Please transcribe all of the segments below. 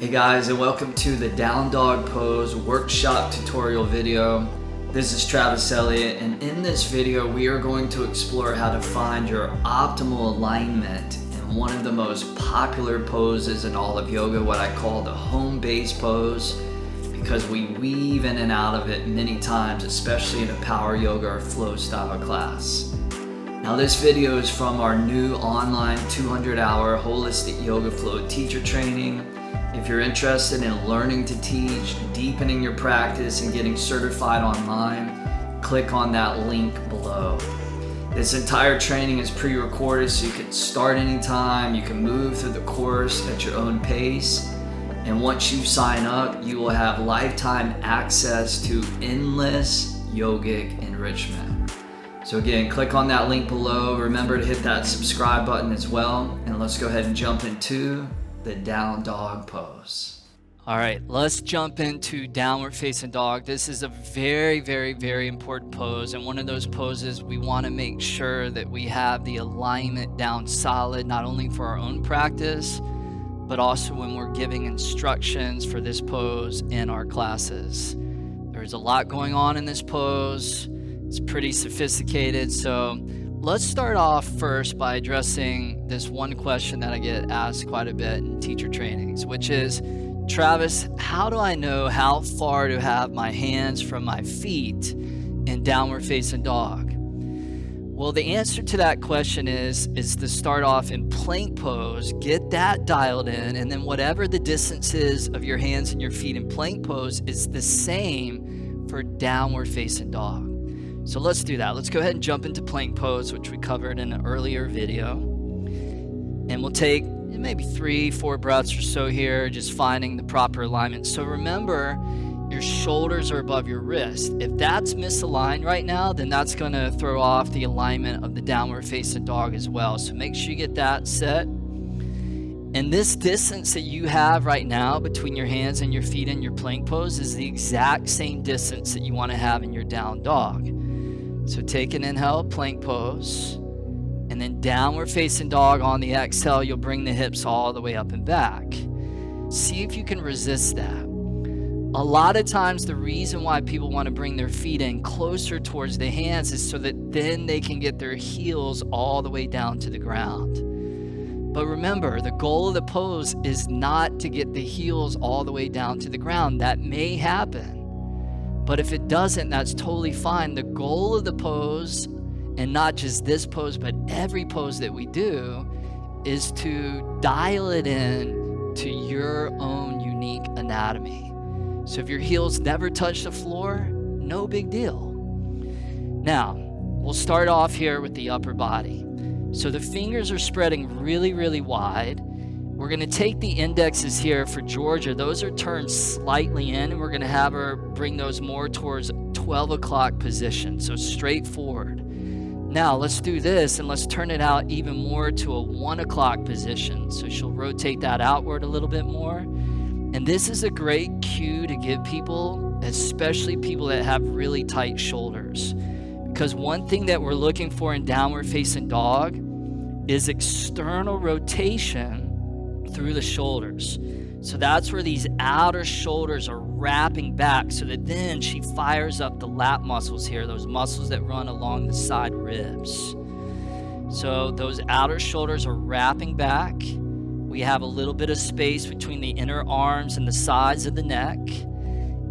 Hey guys, and welcome to the Down Dog Pose workshop tutorial video. This is Travis Eliot, and in this video we are going to explore how to find your optimal alignment in one of the most popular poses in all of yoga, what I call the home base pose, because we weave in and out of it many times, especially in a power yoga or flow style class. Now this video is from our new online 200-hour holistic yoga flow teacher training. If you're interested in learning to teach, deepening your practice, and getting certified online, click on that link below. This entire training is pre-recorded, so you can start anytime. You can move through the course at your own pace. And once you sign up, you will have lifetime access to endless yogic enrichment. So again, click on that link below. Remember to hit that subscribe button as well. And let's go ahead and jump into the down dog pose. All right, let's jump into downward facing dog. This is a very, very, very important pose, and one of those poses we want to make sure that we have the alignment down solid, not only for our own practice, but also when we're giving instructions for this pose in our classes. There's a lot going on in this pose. It's pretty sophisticated, so let's start off first by addressing this one question that I get asked quite a bit in teacher trainings, which is, Travis, how do I know how far to have my hands from my feet in downward facing dog? Well, the answer to that question is to start off in plank pose, get that dialed in, and then whatever the distance is of your hands and your feet in plank pose is the same for downward facing dog. So let's do that. Let's go ahead and jump into plank pose, which we covered in an earlier video. And we'll take maybe 3-4 breaths or so here, just finding the proper alignment. So remember, your shoulders are above your wrist. If that's misaligned right now, then that's going to throw off the alignment of the downward facing dog as well. So make sure you get that set. And this distance that you have right now between your hands and your feet in your plank pose is the exact same distance that you want to have in your down dog. So take an inhale, plank pose, and then downward facing dog. On the exhale, you'll bring the hips all the way up and back. See if you can resist that. A lot of times the reason why people want to bring their feet in closer towards the hands is so that then they can get their heels all the way down to the ground. But remember, the goal of the pose is not to get the heels all the way down to the ground. That may happen. But if it doesn't, that's totally fine. The goal of the pose, and not just this pose, but every pose that we do, is to dial it in to your own unique anatomy. So if your heels never touch the floor, no big deal. Now, we'll start off here with the upper body. So the fingers are spreading really, really wide. We're going to take the indexes here for Georgia. Those are turned slightly in, and we're going to have her bring those more towards 12 o'clock position, so straight forward. Now let's do this, and let's turn it out even more to a 1 o'clock position. So she'll rotate that outward a little bit more. And this is a great cue to give people, especially people that have really tight shoulders. Because one thing that we're looking for in downward facing dog is external rotation through the shoulders. So that's where these outer shoulders are wrapping back, so that then she fires up the lat muscles here, those muscles that run along the side ribs. So those outer shoulders are wrapping back. We have a little bit of space between the inner arms and the sides of the neck.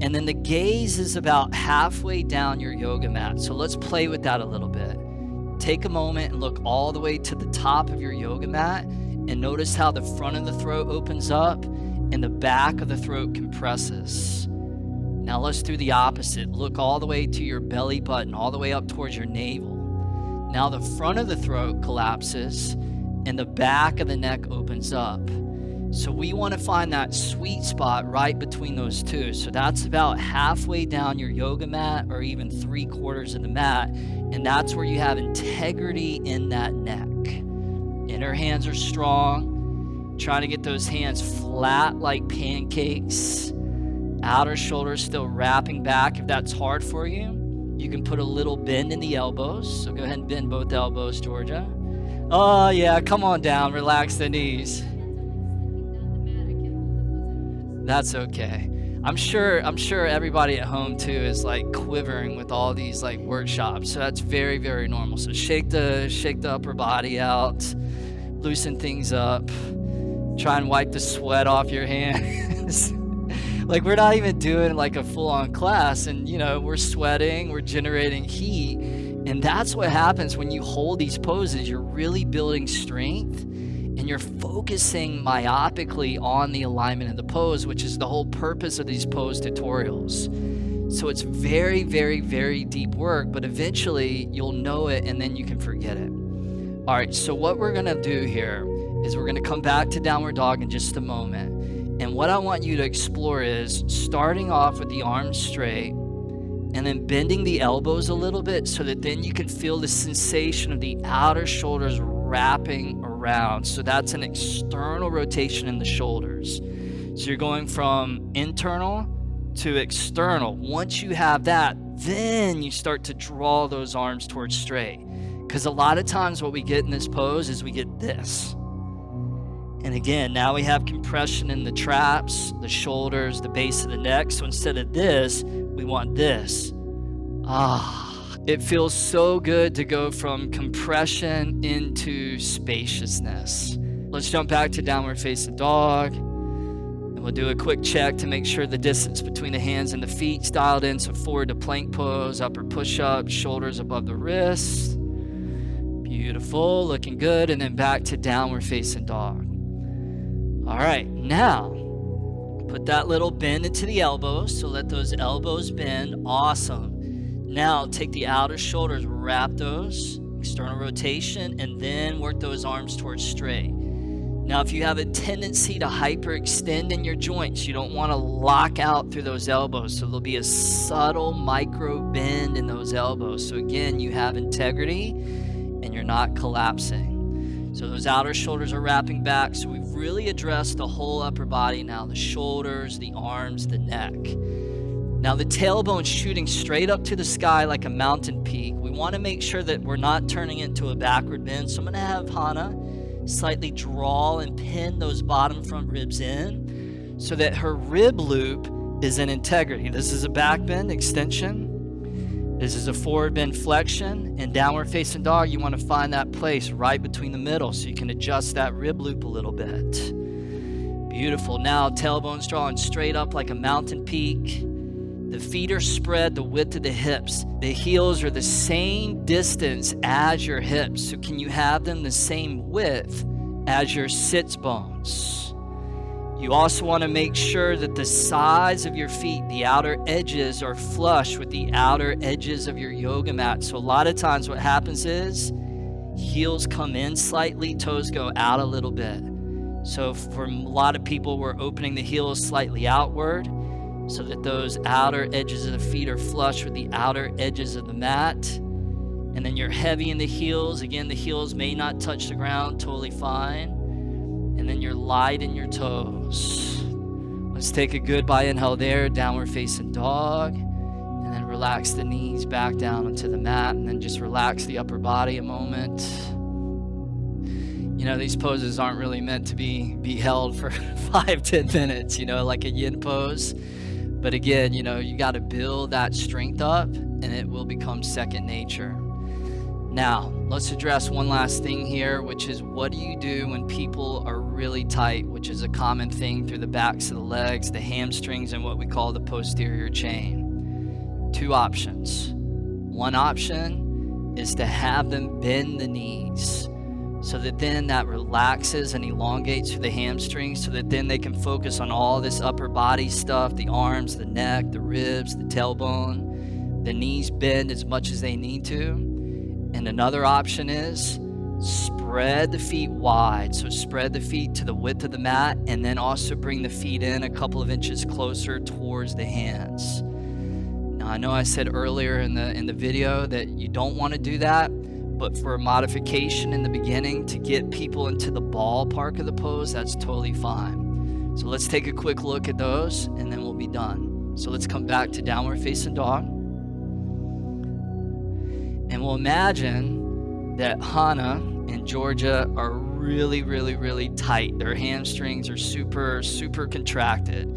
And then the gaze is about halfway down your yoga mat. So let's play with that a little bit. Take a moment and look all the way to the top of your yoga mat, and notice how the front of the throat opens up and the back of the throat compresses. Now let's do the opposite. Look all the way to your belly button, all the way up towards your navel. Now the front of the throat collapses and the back of the neck opens up. So we want to find that sweet spot right between those two. So that's about halfway down your yoga mat, or even 3/4 of the mat. And that's where you have integrity in that neck. Inner hands are strong. Trying to get those hands flat like pancakes. Outer shoulders still wrapping back. If that's hard for you, you can put a little bend in the elbows. So go ahead and bend both elbows, Georgia. Oh yeah, come on down, relax the knees. That's okay. I'm sure everybody at home too is like quivering with all these like workshops. So that's very, very normal. So shake the upper body out, loosen things up, try and wipe the sweat off your hands. Like we're not even doing like a full-on class, and we're sweating, we're generating heat. And that's what happens when you hold these poses. You're really building strength, and you're focusing myopically on the alignment of the pose, which is the whole purpose of these pose tutorials. So it's very, very, very deep work, but eventually you'll know it and then you can forget it. All right, so what we're gonna do here is we're gonna come back to downward dog in just a moment. And what I want you to explore is starting off with the arms straight and then bending the elbows a little bit so that then you can feel the sensation of the outer shoulders wrapping around. So that's an external rotation in the shoulders. So you're going from internal to external. Once you have that, then you start to draw those arms towards straight. Because a lot of times what we get in this pose is we get this. And again, now we have compression in the traps, the shoulders, the base of the neck. So instead of this, we want this. It feels so good to go from compression into spaciousness. Let's jump back to downward facing dog. And we'll do a quick check to make sure the distance between the hands and the feet is dialed in. So forward to plank pose, upper push-up, shoulders above the wrists. Beautiful, looking good. And then back to downward facing dog. All right, now put that little bend into the elbows. So let those elbows bend. Awesome. Now take the outer shoulders, wrap those, external rotation, and then work those arms towards straight. Now, if you have a tendency to hyperextend in your joints, you don't want to lock out through those elbows. So there'll be a subtle micro bend in those elbows. So again, you have integrity and you're not collapsing. So those outer shoulders are wrapping back. So we've really addressed the whole upper body now, the shoulders, the arms, the neck. Now the tailbone's shooting straight up to the sky like a mountain peak. We want to make sure that we're not turning into a backward bend. So I'm going to have Hana slightly draw and pin those bottom front ribs in so that her rib loop is in integrity. This is a back bend extension. This is a forward bend flexion. And downward facing dog, you want to find that place right between the middle so you can adjust that rib loop a little bit. Beautiful. Now tailbone's drawing straight up like a mountain peak. The feet are spread the width of the hips. The heels are the same distance as your hips. So can you have them the same width as your sits bones? You also want to make sure that the sides of your feet, the outer edges, are flush with the outer edges of your yoga mat. So a lot of times what happens is heels come in slightly, toes go out a little bit. So for a lot of people, we're opening the heels slightly outward so that those outer edges of the feet are flush with the outer edges of the mat. And then you're heavy in the heels. Again, the heels may not touch the ground, totally fine. And then you're light in your toes. Let's take a goodbye inhale there, downward facing dog. And then relax the knees back down onto the mat. And then just relax the upper body a moment. You know, these poses aren't really meant to be held for 5-10 minutes, like a yin pose. But again, you got to build that strength up and it will become second nature. Now, let's address one last thing here, which is what do you do when people are really tight, which is a common thing through the backs of the legs, the hamstrings, and what we call the posterior chain. Two options. One option is to have them bend the knees so that then that relaxes and elongates through the hamstrings so that then they can focus on all this upper body stuff, the arms, the neck, the ribs, the tailbone. The knees bend as much as they need to. And another option is spread the feet wide. So spread the feet to the width of the mat and then also bring the feet in a couple of inches closer towards the hands. Now I know I said earlier in the video that you don't want to do that, but for a modification in the beginning to get people into the ballpark of the pose, that's totally fine. So let's take a quick look at those and then we'll be done. So let's come back to downward facing dog. And we'll imagine that Hana and Georgia are really, really, really tight. Their hamstrings are super, super contracted.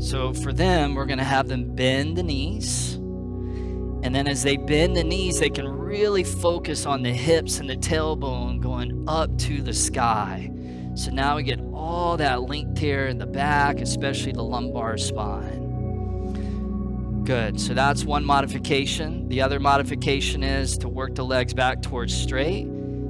So for them, we're going to have them bend the knees. And then as they bend the knees, they can really focus on the hips and the tailbone going up to the sky. So now we get all that length here in the back, especially the lumbar spine. Good. So that's one modification. The other modification is to work the legs back towards straight.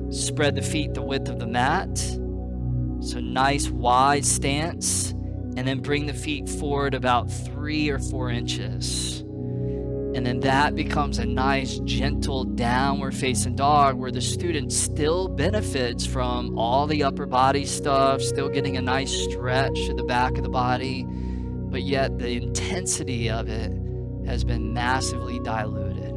Spread the feet the width of the mat. So nice wide stance. And then bring the feet forward about 3 or 4 inches. And then that becomes a nice gentle downward facing dog where the student still benefits from all the upper body stuff, still getting a nice stretch to the back of the body, but yet the intensity of it has been massively diluted.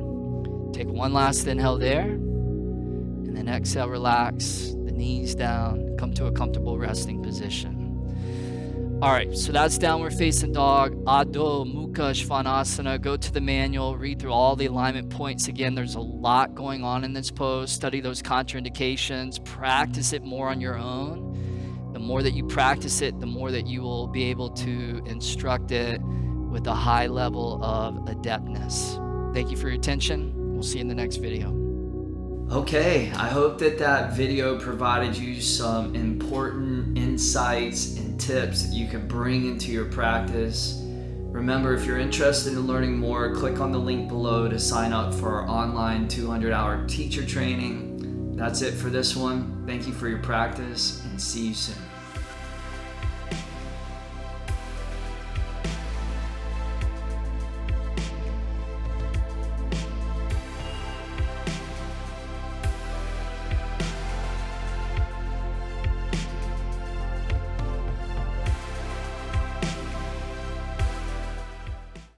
Take one last inhale there, and then exhale, relax, the knees down, come to a comfortable resting position. All right, so that's downward facing dog, Adho Mukha Svanasana. Go to the manual, read through all the alignment points. Again, there's a lot going on in this pose. Study those contraindications, practice it more on your own. The more that you practice it, the more that you will be able to instruct it with a high level of adeptness. Thank you for your attention. We'll see you in the next video. Okay, I hope that video provided you some important insights and tips that you can bring into your practice. Remember, if you're interested in learning more, click on the link below to sign up for our online 200-hour teacher training. That's it for this one. Thank you for your practice, and see you soon.